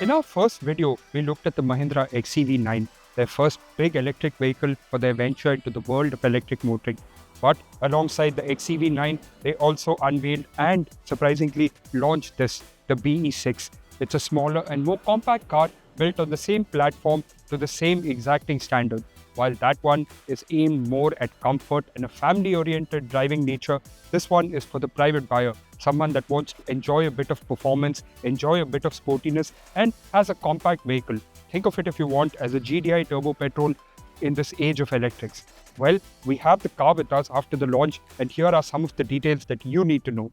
In our first video, we looked at the Mahindra XEV9, their first big electric vehicle for their venture into the world of electric motoring. But alongside the XEV9, they also unveiled and surprisingly launched the BE6. It's a smaller and more compact car built on the same platform to the same exacting standard. While that one is aimed more at comfort and a family-oriented driving nature, this one is for the private buyer, someone that wants to enjoy a bit of performance, enjoy a bit of sportiness, and has a compact vehicle. Think of it if you want as a GDI turbo petrol in this age of electrics. Well, we have the car with us after the launch, and here are some of the details that you need to know.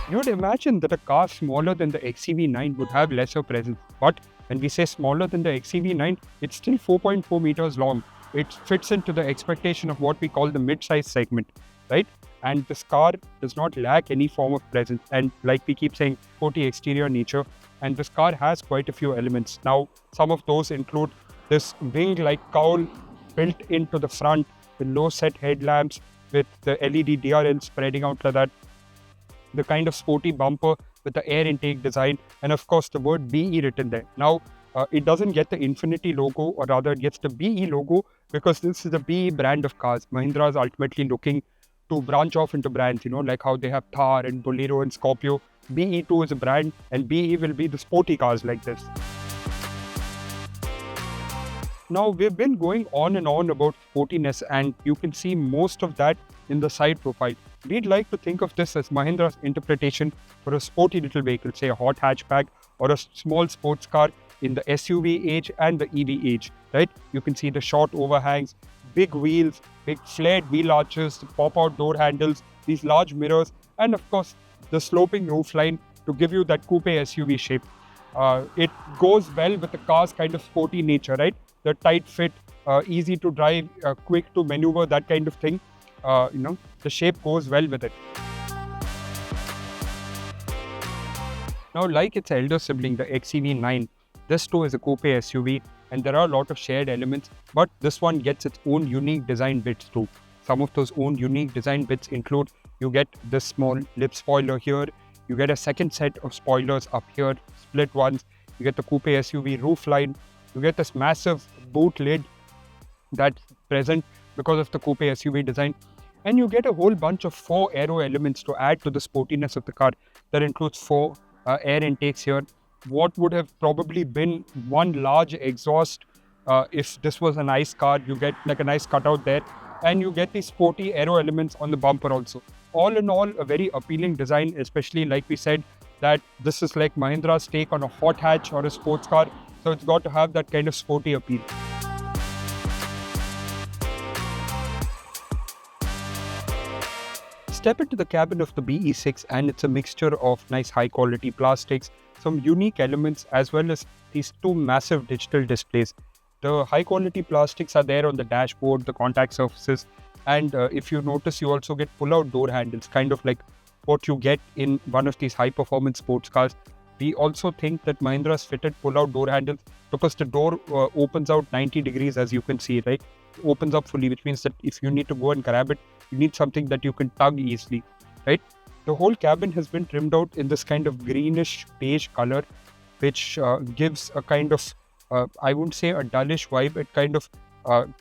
You'd imagine that a car smaller than the XEV9 would have lesser presence, but when we say smaller than the XEV9, it's still 4.4 meters long. It fits into the expectation of what we call the mid-size segment, right? And this car does not lack any form of presence, and like we keep saying, sporty exterior nature, and this car has quite a few elements. Now, some of those include this wing-like cowl built into the front with low-set headlamps with the LED DRL spreading out like that, the kind of sporty bumper with the air intake design, and of course the word BE written there. Now, it doesn't get the Infiniti logo, or rather it gets the BE logo because this is the BE brand of cars. Mahindra is ultimately looking to branch off into brands, like how they have Thar and Bolero and Scorpio. BE too is a brand, and BE will be the sporty cars like this. Now, we've been going on and on about sportiness, and you can see most of that in the side profile. We'd like to think of this as Mahindra's interpretation for a sporty little vehicle, say a hot hatchback or a small sports car in the SUV age and the EV age, right? You can see the short overhangs, big wheels, big flared wheel arches, pop-out door handles, these large mirrors, and of course, the sloping roofline to give you that coupe SUV shape. It goes well with the car's kind of sporty nature, right? The tight fit, easy to drive, quick to maneuver, that kind of thing. The shape goes well with it. Now, like its elder sibling, the XEV9, this too is a coupe SUV, and there are a lot of shared elements, but this one gets its own unique design bits too. Some of those own unique design bits include, you get this small lip spoiler here, you get a second set of spoilers up here, split ones, you get the coupe SUV roofline, you get this massive boot lid that's present because of the coupe SUV design, and you get a whole bunch of 4 aero elements to add to the sportiness of the car. That includes 4 air intakes here, what would have probably been one large exhaust. If this was a nice car, you get like a nice cutout there, and you get these sporty aero elements on the bumper also. All in all, a very appealing design, especially like we said, that this is like Mahindra's take on a hot hatch or a sports car, so it's got to have that kind of sporty appeal. Step into the cabin of the BE6, and it's a mixture of nice high quality plastics, some unique elements, as well as these 2 massive digital displays. The high quality plastics are there on the dashboard, the contact surfaces, and if you notice, you also get pull out door handles, kind of like what you get in one of these high performance sports cars. We also think that Mahindra's fitted pull out door handles because the door opens out 90 degrees, as you can see, right? It opens up fully, which means that if you need to go and grab it, you need something that you can tug easily, right? The whole cabin has been trimmed out in this kind of greenish beige color, which gives a kind of, I wouldn't say a dullish vibe, it kind of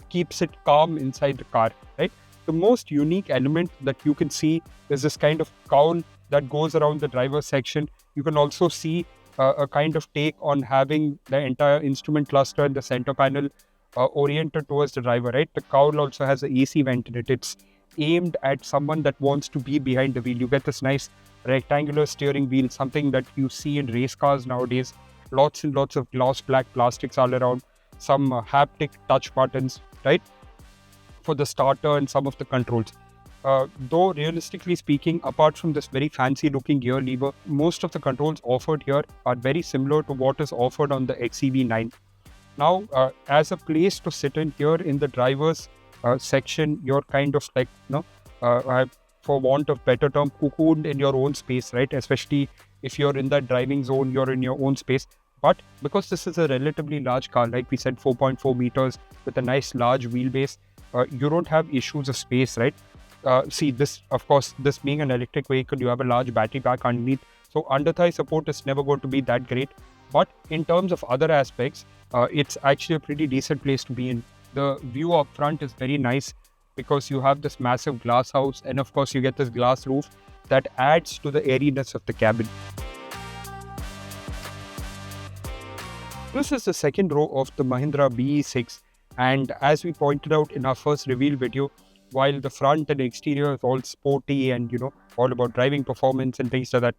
keeps it calm inside the car, right? The most unique element that you can see is this kind of cowl that goes around the driver's section. You can also see a kind of take on having the entire instrument cluster in the center panel oriented towards the driver, right? The cowl also has an AC vent in it. It's aimed at someone that wants to be behind the wheel. You get this nice rectangular steering wheel, something that you see in race cars nowadays. Lots and lots of gloss black plastics all around, some haptic touch buttons, right, for the starter and some of the controls. Though realistically speaking, apart from this very fancy looking gear lever, most of the controls offered here are very similar to what is offered on the XEV9. Now, as a place to sit in here in the driver's section, you're kind of like, for want of better term, cocooned in your own space, right? Especially if you're in that driving zone, you're in your own space. But because this is a relatively large car, like we said, 4.4 meters with a nice large wheelbase, you don't have issues of space, right? See, this, of course, this being an electric vehicle, you have a large battery pack underneath. So under thigh support is never going to be that great. But in terms of other aspects, it's actually a pretty decent place to be in. The view up front is very nice because you have this massive glass house, and of course you get this glass roof that adds to the airiness of the cabin. This is the second row of the Mahindra BE6, and as we pointed out in our first reveal video, while the front and exterior is all sporty and all about driving performance and things like that,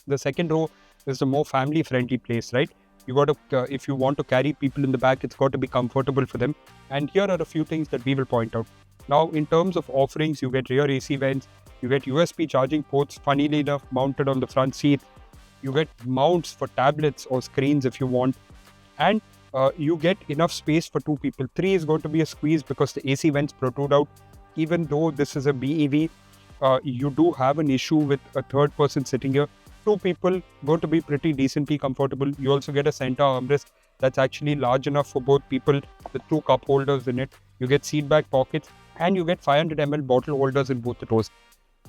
the second row is the more family friendly place, right? You got to, if you want to carry people in the back, it's got to be comfortable for them. And here are a few things that we will point out. Now, in terms of offerings, you get rear AC vents, you get USB charging ports, funnily enough, mounted on the front seat. You get mounts for tablets or screens if you want. And you get enough space for two people. Three is going to be a squeeze because the AC vents protrude out. Even though this is a BEV, you do have an issue with a third person sitting here. Two people going to be pretty decently comfortable. You also get a center armrest that's actually large enough for both people with two cup holders in it. You get seat back pockets and you get 500 ml bottle holders in both the doors.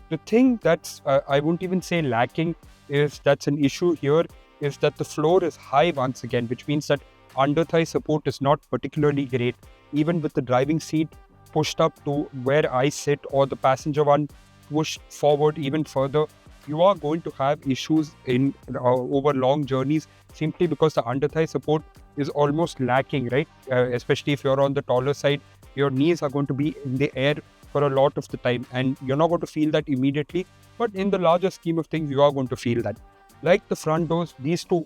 The thing that's, I won't even say lacking, is that's an issue here, is that the floor is high once again, which means that under thigh support is not particularly great. Even with the driving seat pushed up to where I sit or the passenger one pushed forward even further, you are going to have issues in over long journeys simply because the under thigh support is almost lacking, right? Especially if you're on the taller side, your knees are going to be in the air for a lot of the time and you're not going to feel that immediately, but in the larger scheme of things, you are going to feel that. Like the front doors, these two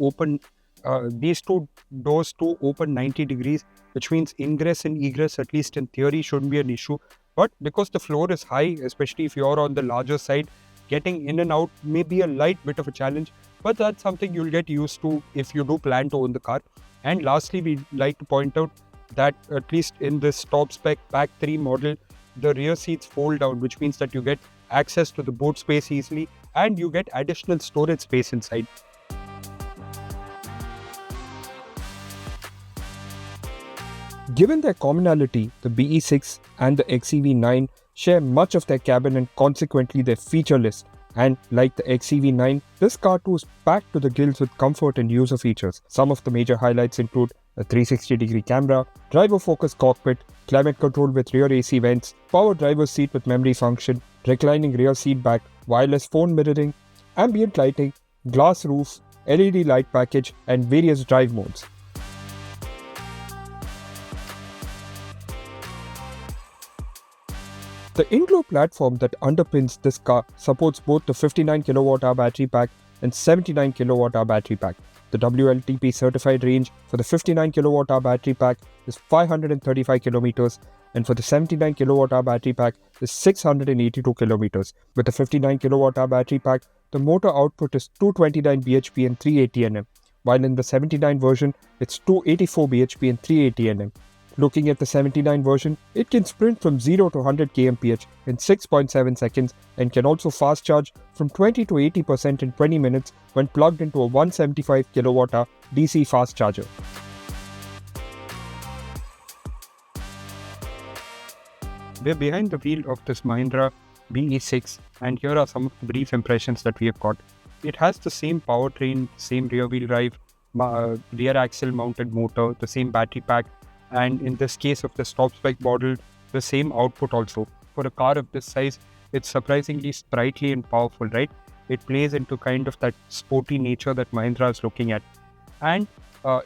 doors open 90 degrees, which means ingress and egress, at least in theory, shouldn't be an issue. But because the floor is high, especially if you're on the larger side, getting in and out may be a light bit of a challenge, but that's something you'll get used to if you do plan to own the car. And lastly, we'd like to point out that at least in this top spec Pack 3 model, the rear seats fold down, which means that you get access to the boot space easily and you get additional storage space inside. Given their commonality, the BE6 and the XEV9 share much of their cabin and consequently their feature list. And like the XEV9, this car too is packed to the gills with comfort and user features. Some of the major highlights include a 360-degree camera, driver-focused cockpit, climate control with rear AC vents, power driver's seat with memory function, reclining rear seat back, wireless phone mirroring, ambient lighting, glass roof, LED light package, and various drive modes. The InGlow platform that underpins this car supports both the 59 kWh battery pack and 79 kWh battery pack. The WLTP certified range for the 59 kWh battery pack is 535 kilometers and for the 79 kWh battery pack is 682 kilometers. With the 59 kWh battery pack, the motor output is 229 bhp and 380 Nm, while in the 79 version, it's 284 bhp and 380 Nm. Looking at the 79 version, it can sprint from 0 to 100 kmph in 6.7 seconds and can also fast charge from 20 to 80% in 20 minutes when plugged into a 175 kWh DC fast charger. We're behind the wheel of this Mahindra BE6 and here are some of the brief impressions that we have got. It has the same powertrain, same rear wheel drive, rear axle mounted motor, the same battery pack, and in this case of the top spec model, the same output also. For a car of this size, it's surprisingly sprightly and powerful, right? It plays into kind of that sporty nature that Mahindra is looking at. And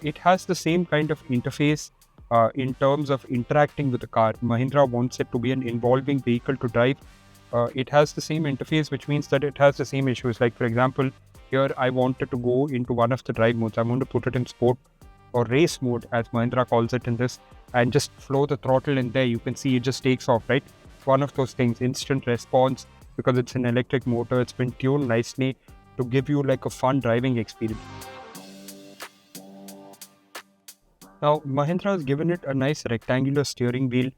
it has the same kind of interface in terms of interacting with the car. Mahindra wants it to be an involving vehicle to drive. It has the same interface, which means that it has the same issues. Like for example, here I wanted to go into one of the drive modes. I'm going to put it in sport or race mode, as Mahindra calls it in this, and just flow the throttle in there. You can see it just takes off, right? One of those things, instant response, because it's an electric motor. It's been tuned nicely to give you like a fun driving experience. Now, Mahindra has given it a nice rectangular steering wheel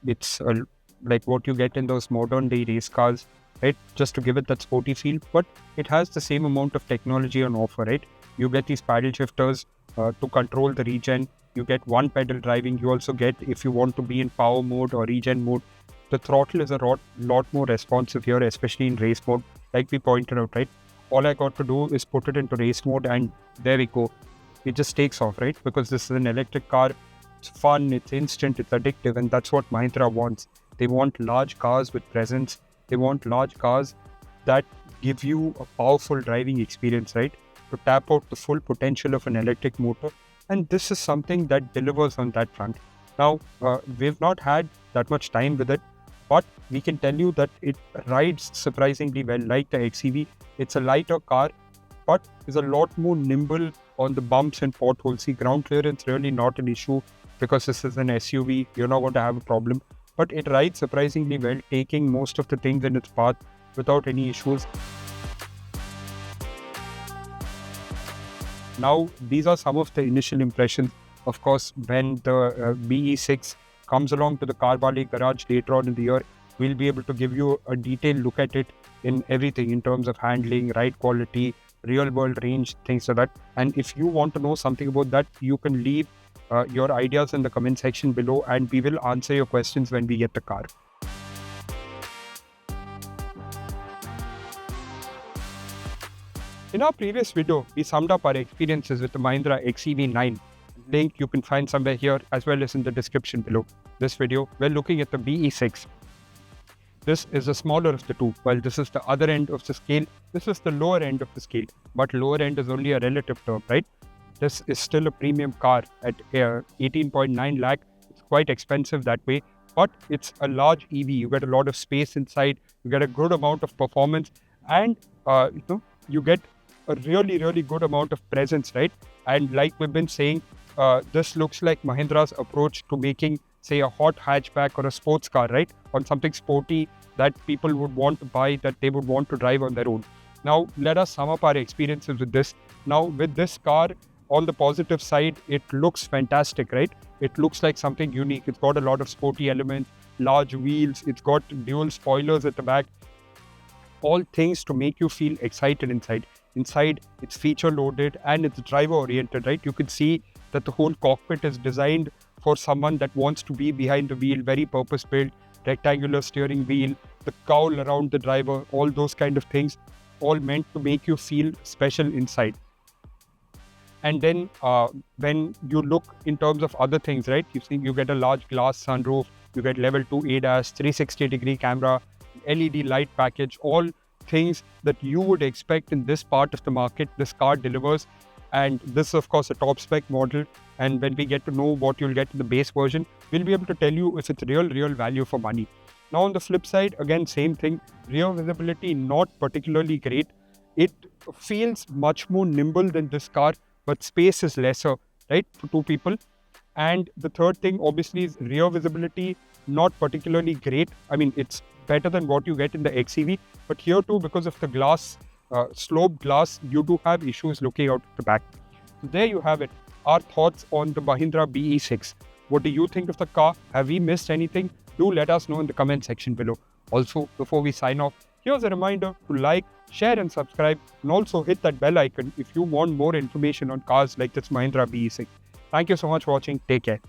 It's like what you get in those modern day race cars, right? Just to give it that sporty feel, but it has the same amount of technology on offer, right? You get these paddle shifters to control the regen. You get one pedal driving. You also get, if you want to be in power mode or regen mode, the throttle is a lot more responsive here, especially in race mode, like we pointed out, right? All I got to do is put it into race mode, and there we go. It just takes off, right? Because this is an electric car. It's fun, it's instant, it's addictive, and that's what Mahindra wants. They want large cars with presence. They want large cars that give you a powerful driving experience, right? To tap out the full potential of an electric motor. And this is something that delivers on that front. Now, we've not had that much time with it, but we can tell you that it rides surprisingly well. Like the XEV, it's a lighter car, but is a lot more nimble on the bumps and potholes. See, ground clearance really not an issue because this is an SUV. You're not going to have a problem. But it rides surprisingly well, taking most of the things in its path without any issues. Now, these are some of the initial impressions. Of course, when the BE6 comes along to the Carvale garage later on in the year, we'll be able to give you a detailed look at it in everything in terms of handling, ride quality, real world range, things like that. And if you want to know something about that, you can leave your ideas in the comment section below, and we will answer your questions when we get the car. In our previous video, we summed up our experiences with the Mahindra XEV9. Link you can find somewhere here as well as in the description below. This video, we're looking at the BE6. This is the smaller of the two, while this is the other end of the scale. This is the lower end of the scale, but lower end is only a relative term, right? This is still a premium car at 18.9 lakh. It's quite expensive that way, but it's a large EV. You get a lot of space inside, you get a good amount of performance, and you get a really good amount of presence, right? And like we've been saying, this looks like Mahindra's approach to making, say, a hot hatchback or a sports car, right? On something sporty that people would want to buy, that they would want to drive on their own. Now, let us sum up our experiences with this. Now, with this car, on the positive side, it looks fantastic, right? It looks like something unique. It's got a lot of sporty elements, large wheels. It's got dual spoilers at the back. All things to make you feel excited inside. Inside, it's feature loaded and it's driver oriented, right? You can see that the whole cockpit is designed for someone that wants to be behind the wheel, very purpose built, rectangular steering wheel, the cowl around the driver, all those kind of things, all meant to make you feel special inside. And then when you look in terms of other things, right? You see, you get a large glass sunroof, you get level 2 ADAS, 360-degree camera, LED light package, all things that you would expect in this part of the market. This car delivers, and this is of course a top spec model. And when we get to know what you'll get in the base version, we'll be able to tell you if it's real value for money. Now on the flip side, again, same thing, rear visibility not particularly great. It feels much more nimble than this car, but space is lesser, right, for two people. And the third thing obviously is rear visibility not particularly great. I mean, it's better than what you get in the XEV, but here too, because of the glass, sloped glass, you do have issues looking out the back. So there you have it, our thoughts on the Mahindra BE6. What do you think of the car? Have we missed anything? Do let us know in the comment section below. Also, before we sign off, here's a reminder to like, share and subscribe, and also hit that bell icon if you want more information on cars like this Mahindra BE6. Thank you so much for watching. Take care.